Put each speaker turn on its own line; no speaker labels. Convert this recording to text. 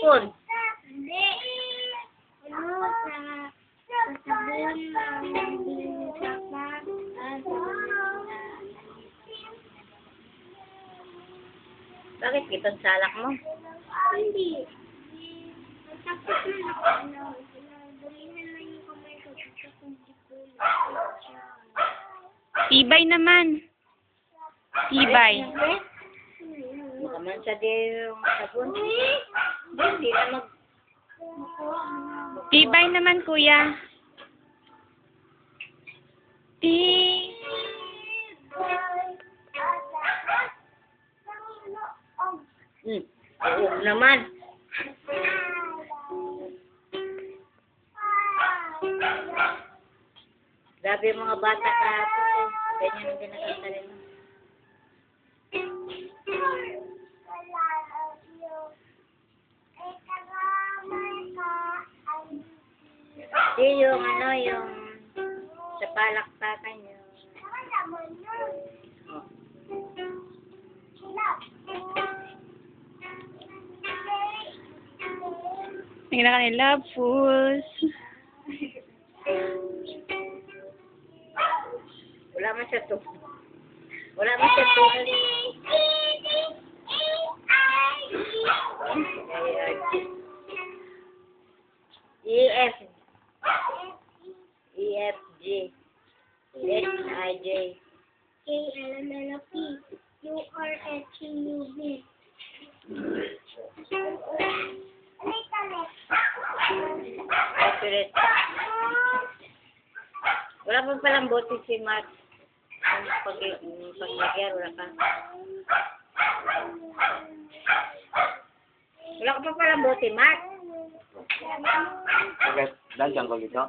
Hipon.
Hindi. Ano sa sabon ng binisakmak at
Bakit kitang salak mo?
hindi. Tapos na dalihan lang yung kamay ko sa kundipon.
Tibay naman. Tibay.
Baka man siya din yung sabon. Hindi na mag...
Tibay naman, kuya.
Oo naman. Grabe yung mga bata kahapon eh. Ganyan ang ginaganda rin. Yung ano, yung sa palakpakan yun.
Tingnan ka nila, fools.
Wala man siya to. Wala man siya to. EF EFG HIJ
KLMNOP URSUV.
Accurate. Wala pa palang bote si Mark. Pag-nagyar, wala pa. Wala ka pa palang bote, Mark.
Bakit? Dancang ko dito?